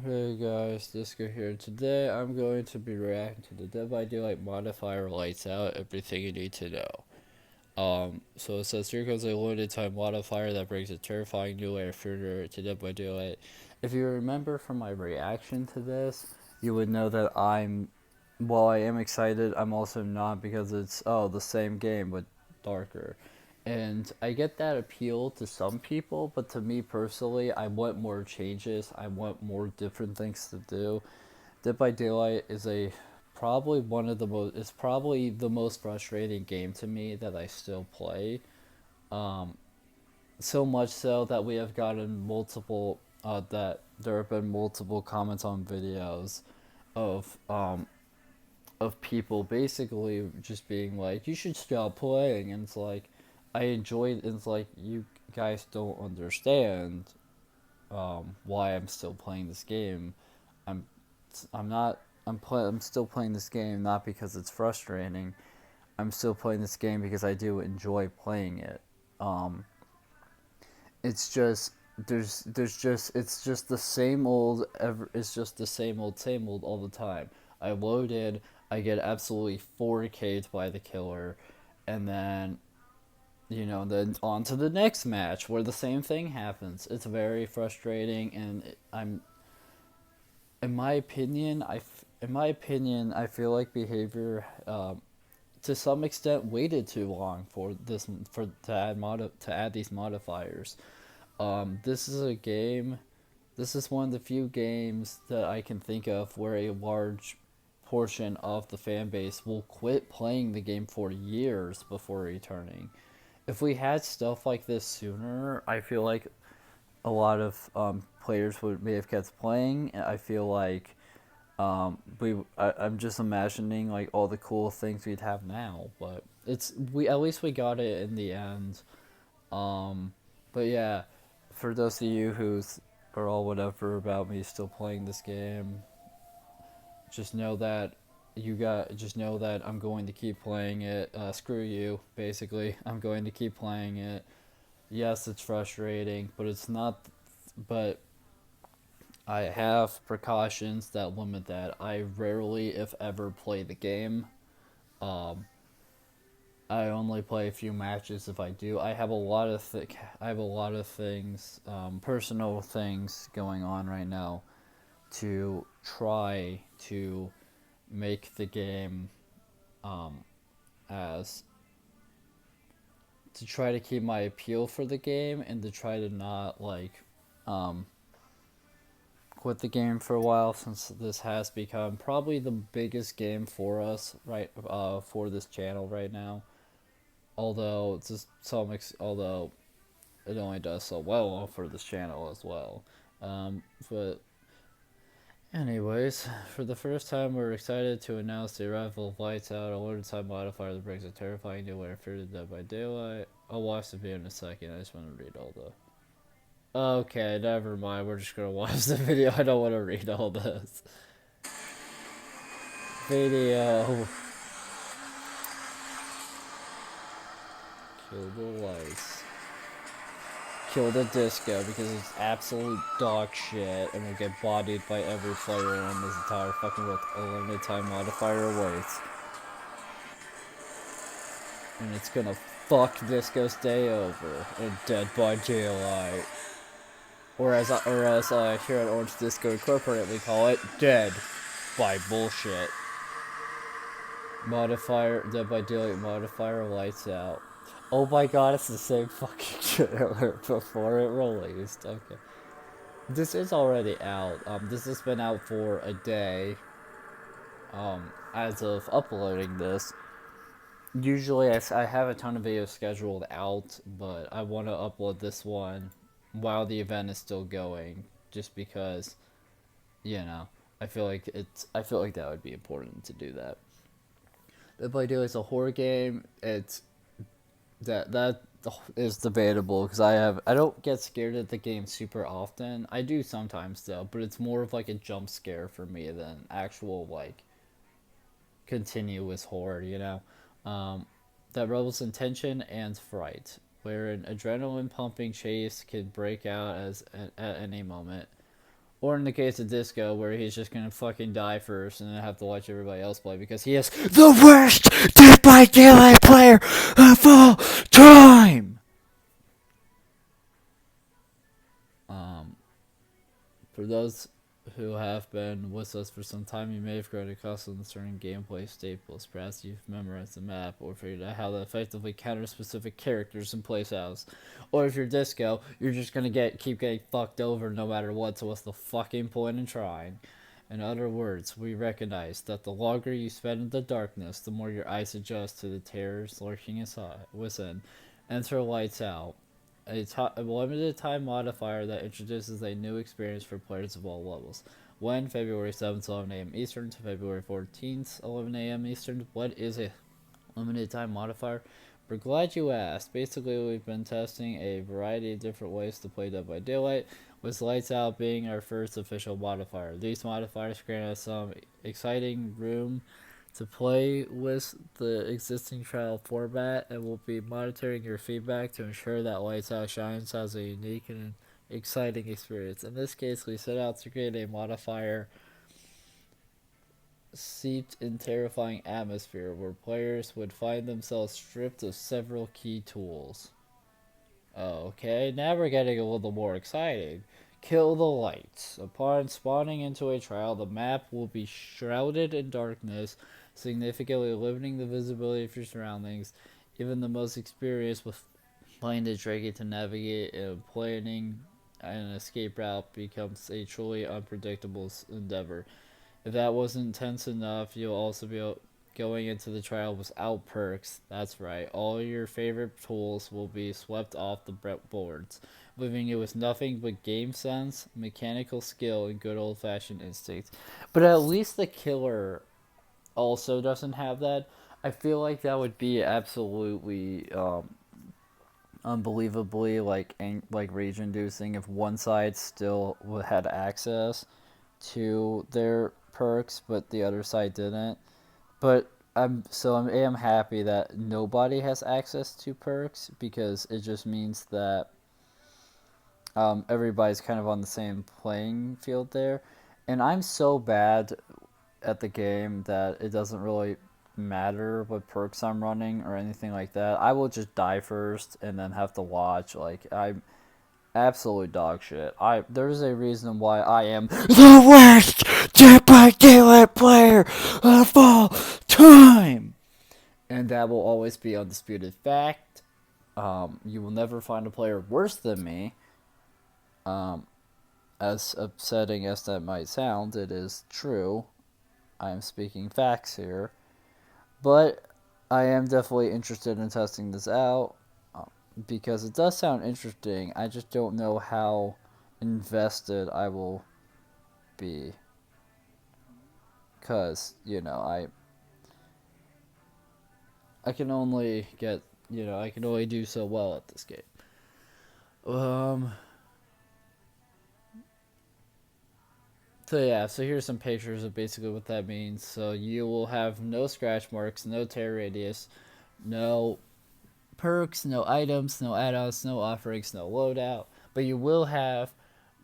Hey guys, D1sco here. Today I'm going to be reacting to the Dead by Daylight modifier lights out everything you need to know. So it says here goes a limited time modifier that brings a terrifying new layer of fear to Dead by Daylight. If you remember from my reaction to this, you would know that while I am excited, I'm also not because it's the same game but darker. And I get that appeal to some people, but to me personally, I want more changes. I want more different things to do. Dead by Daylight is a probably one of the most. It's probably the most frustrating game to me that I still play. Um, so much so that we have gotten multiple. That there have been multiple comments on videos of people basically just being like, "You should stop playing," and it's like, I enjoy it. It's like you guys don't understand why I'm still playing this game. I'm I'm not. I'm still playing this game not because it's frustrating. I'm still playing this game because I do enjoy playing it. Um, it's just there's just it's just the same old it's just the same old all the time. I load in, I get absolutely 4K'd by the killer, and then then on to the next match where the same thing happens. It's very frustrating, and I'm in my opinion, I feel like behavior to some extent waited too long for this for to add these modifiers. This is a game. This is one of the few games that I can think of where a large portion of the fan base will quit playing the game for years before returning. If we had stuff like this sooner, I feel like a lot of players would may have kept playing. I feel like I'm just imagining like all the cool things we'd have now, but we at least we got it in the end. Um, but yeah, for those of you who are all whatever about me still playing this game, just know that just know that I'm going to keep playing it. Screw you, basically. I'm going to keep playing it. Yes, it's frustrating, but it's not. But I have precautions that limit that. I rarely, if ever, play the game. Um, I only play a few matches if I do. I have a lot of things, personal things going on right now to try to make the game um, as to try to keep my appeal for the game and to try to not um, quit the game for a while since this has become probably the biggest game for us for this channel right now. Although although it only does so well for this channel as well. But anyways, for the first time, we're excited to announce the arrival of Lights Out, a limited time modifier that brings a terrifying new layer of fear to Dead by Daylight. I'll watch the video in a second. I just want to read all the. Okay, never mind. We're just gonna watch the video. I don't want to read all this. Video. Kill the lights. Kill the disco because it's absolute dog shit and will get bodied by every player on this entire fucking world. A limited time modifier awaits. And it's gonna fuck Disco's day over in Dead by Daylight. Or as here at Orange Disco Incorporated we call it Dead by Bullshit. Modifier, Dead by Daylight modifier lights out. Oh my god, it's the same fucking trailer before it released. Okay. This is already out. This has been out for a day. As of uploading this. Usually I have a ton of videos scheduled out, but I want to upload this one while the event is still going, just because, you know, I feel like that would be important to do that. If I do it's a horror game, it's that is debatable because I don't get scared at the game super often. I do sometimes though, but it's more of like a jump scare for me than actual like continuous horror, you know. Um, that revels in tension and fright, where an adrenaline pumping chase could break out at any moment. Or in the case of Disco, where he's just gonna fucking die first and then have to watch everybody else play because he is the worst Dead by Daylight player of all time. Um, for those who have been with us for some time, you may have grown accustomed to certain gameplay staples. Perhaps you've memorized the map or figured out how to effectively counter specific characters and playstyles. Or if you're Disco, you're just gonna keep getting fucked over no matter what, so what's the fucking point in trying? In other words, we recognize that the longer you spend in the darkness, the more your eyes adjust to the terrors lurking within. Enter Lights Out, a limited time modifier that introduces a new experience for players of all levels. When February 7th, 11 a.m. Eastern to February 14th, 11 a.m. Eastern. What is a limited time modifier? We're glad you asked. Basically, we've been testing a variety of different ways to play Dead by Daylight, with Lights Out being our first official modifier. These modifiers grant us some exciting room to play with the existing trial format, and we'll be monitoring your feedback to ensure that Lights Out Shines has a unique and exciting experience. In this case, we set out to create a modifier steeped in terrifying atmosphere where players would find themselves stripped of several key tools. Okay, now we're getting a little more exciting. Kill the lights. Upon spawning into a trial, the map will be shrouded in darkness, significantly limiting the visibility of your surroundings. Even the most experienced will find it tricky to navigate, and planning an escape route becomes a truly unpredictable endeavor. If that wasn't tense enough, you'll also be going into the trial without perks. That's right, all your favorite tools will be swept off the boards, leaving you with nothing but game sense, mechanical skill, and good old-fashioned instincts. But at least the killer also doesn't have that. I feel like that would be absolutely unbelievably like rage-inducing if one side still had access to their perks, but the other side didn't. But I am happy that nobody has access to perks because it just means that everybody's kind of on the same playing field there. And I'm so bad at the game that it doesn't really matter what perks I'm running or anything like that. I will just die first and then have to watch. Like I'm absolute dog shit. There's a reason why I am the worst Dead by Daylight player of all time, and that will always be undisputed fact. You will never find a player worse than me. As upsetting as that might sound, it is true. I am speaking facts here, but I am definitely interested in testing this out because it does sound interesting. I just don't know how invested I will be. Because, I can only I can only do so well at this game. Um, so here's some pictures of basically what that means. So you will have no scratch marks, no tear radius, no perks, no items, no add-ons, no offerings, no loadout. But you will have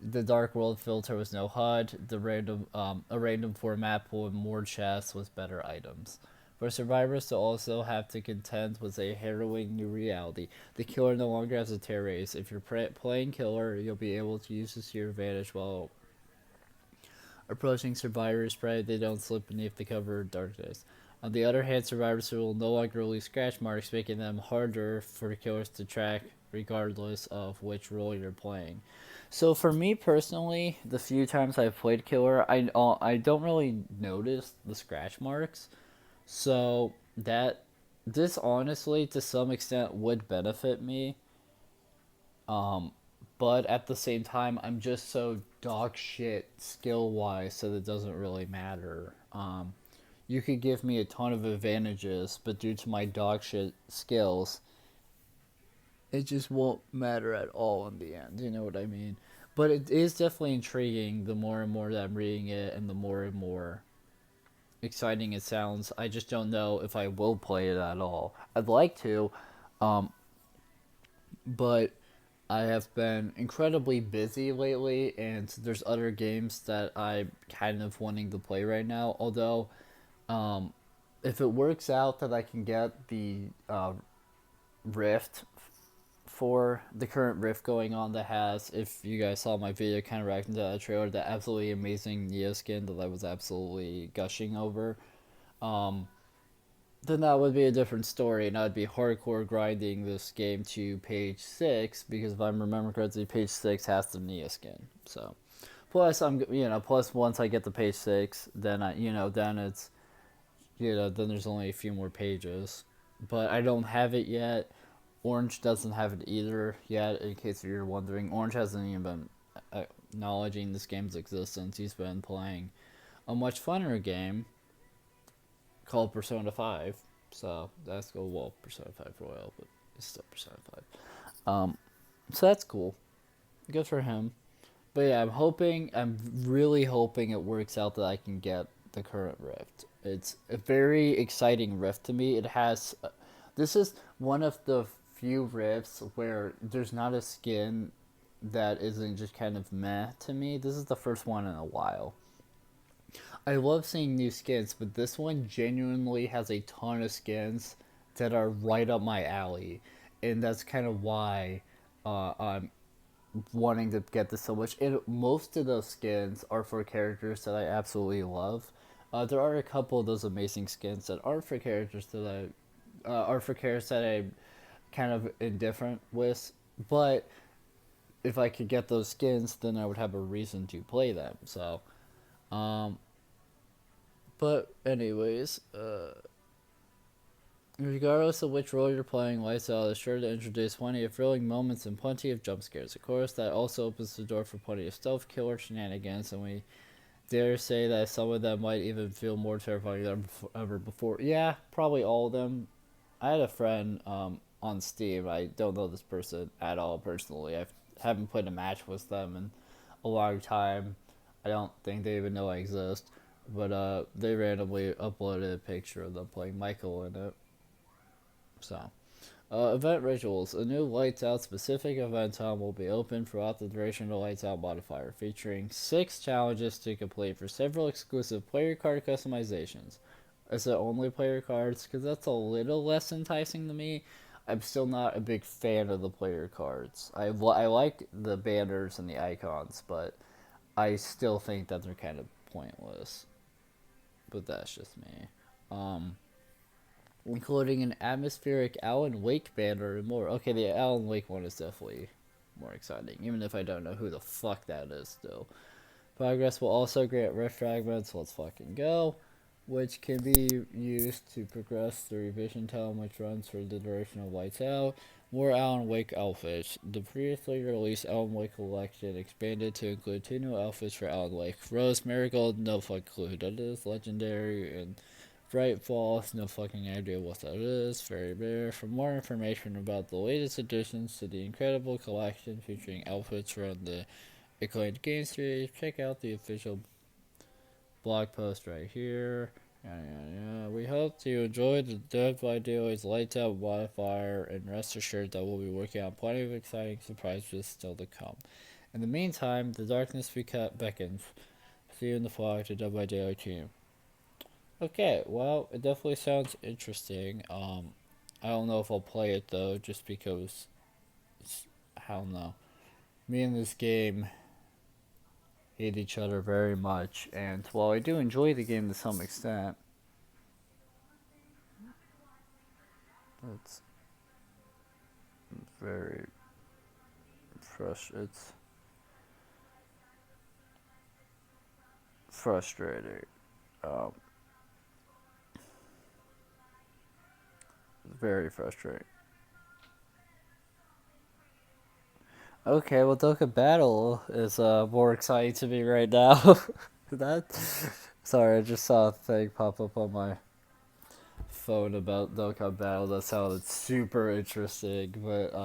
the Dark World filter with no HUD, a random format pool, and more chests with better items. For survivors to also have to contend with a harrowing new reality, the killer no longer has a tear race. If you're playing killer, you'll be able to use this to your advantage while approaching survivors, provided they don't slip beneath the cover of darkness. On the other hand, survivors will no longer leave scratch marks, making them harder for killers to track regardless of which role you're playing. So for me personally, the few times I've played killer, I don't really notice the scratch marks. So that this honestly to some extent would benefit me. But at the same time, I'm just so dog shit skill wise, so that doesn't really matter. You could give me a ton of advantages, but due to my dog shit skills, it just won't matter at all in the end. You know what I mean? But it is definitely intriguing the more and more that I'm reading it, and the more and more exciting it sounds. I just don't know if I will play it at all. I'd like to, but I have been incredibly busy lately, and there's other games that I'm kind of wanting to play right now. Although, um, if it works out that I can get the Rift for the current Rift going on that has, if you guys saw my video kind of reacting to that trailer, that absolutely amazing Neo skin that I was absolutely gushing over, um, then that would be a different story, and I'd be hardcore grinding this game to page 6, because if I remember correctly, page 6 has the Nia skin. So, plus plus once I get to page 6, then then it's then there's only a few more pages, but I don't have it yet. Orange doesn't have it either yet. In case you're wondering, Orange hasn't even been acknowledging this game's existence. He's been playing a much funner game called Persona 5. So that's cool. Well, Persona 5 Royal, but it's still Persona 5. So that's cool. Good for him. But yeah, I'm really hoping it works out that I can get the current Rift. It's a very exciting Rift to me. It has, this is one of the few Rifts where there's not a skin that isn't just kind of meh to me. This is the first one in a while. I love seeing new skins, but this one genuinely has a ton of skins that are right up my alley, and that's kind of why I'm wanting to get this so much. And most of those skins are for characters that I absolutely love. There are a couple of those amazing skins that are for characters that are for characters that I'm kind of indifferent with, but if I could get those skins, then I would have a reason to play them. So, um, but anyways, regardless of which role you're playing, Lights Out is sure to introduce plenty of thrilling moments and plenty of jump scares. Of course, that also opens the door for plenty of stealth killer shenanigans, and we dare say that some of them might even feel more terrifying than ever before. Yeah, probably all of them. I had a friend on Steam. I don't know this person at all personally. I haven't played a match with them in a long time. I don't think they even know I exist. But they randomly uploaded a picture of them playing Michael in it. So, event rituals. A new Lights Out specific event time will be open throughout the duration of the Lights Out modifier, featuring 6 challenges to complete for several exclusive player card customizations. Is it only player cards? Because that's a little less enticing to me. I'm still not a big fan of the player cards. I like the banners and the icons, but I still think that they're kind of pointless. But that's just me. Um, Including an atmospheric Alan Wake banner and more. Okay, the Alan Wake one is definitely more exciting, even if I don't know who the fuck that is still. Progress will also grant rift fragments, let's fucking go, which can be used to progress the revision time, which runs for the duration of Lights Out. More Alan Wake outfits. The previously released Alan Wake collection expanded to include 2 new outfits for Alan Wake. Rose Marigold, no fucking clue who that is. Legendary and Bright Falls, no fucking idea what that is. Very rare. For more information about the latest additions to the incredible collection featuring outfits from the acclaimed game series, check out the official blog post right here. We hope you enjoyed the Dead by Daylight's Lights Out modifier, and rest assured that we'll be working on plenty of exciting surprises still to come. In the meantime, the darkness beckons. See you in the fog to Dead by Daylight team. Okay, well, it definitely sounds interesting. I don't know if I'll play it though, just because I don't know. Me and this game hate each other very much, and while I do enjoy the game to some extent, it's very it's frustrating. Um, very frustrating. Okay, well, Dokkan Battle is more exciting to me right now. that Sorry, I just saw a thing pop up on my phone about Dokkan Battle that sounded super interesting, but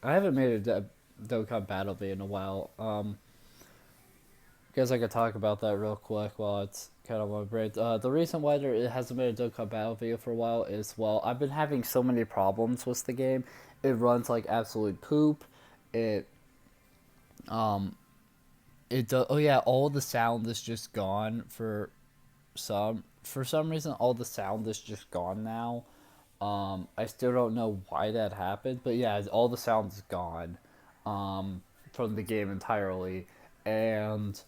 I haven't made a Dokkan Battle video in a while. Guess I could talk about that real quick while it's kind of on my brain. The reason why it hasn't been a Dokkan Battle video for a while is, well, I've been having so many problems with the game. It runs like absolute poop. it um it does. Oh yeah, all the sound is just gone for some reason. All the sound is just gone now. I still don't know why that happened, but yeah, all the sound is gone from the game entirely, and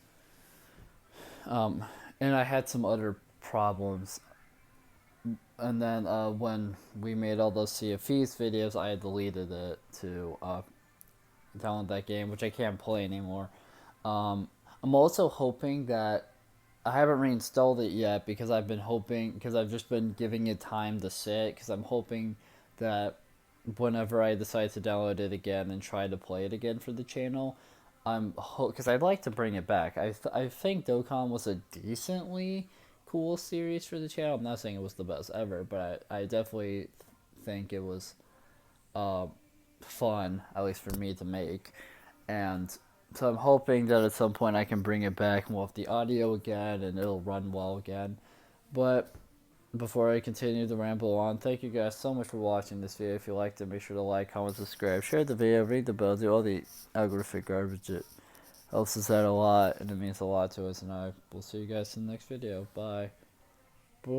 um, and I had some other problems. And then when we made all those Sea of Thieves videos, I had deleted it to download that game, which I can't play anymore. Um, I'm also hoping that I haven't reinstalled it yet because I've been hoping because I've just been giving it time to sit because I'm hoping that whenever I decide to download it again and try to play it again for the channel, because I'd like to bring it back. I think Dokkan was a decently cool series for the channel. I'm not saying it was the best ever, but I definitely think it was uh, fun, at least for me to make. And so I'm hoping that at some point I can bring it back and we'll have the audio again and it'll run well again. But before I continue to ramble on, thank you guys so much for watching this video. If you liked it, make sure to like, comment, subscribe, share the video, ring the bell, do all the algorithmic garbage. It helps us out a lot and it means a lot to us. And I will see you guys in the next video. Bye. Bye.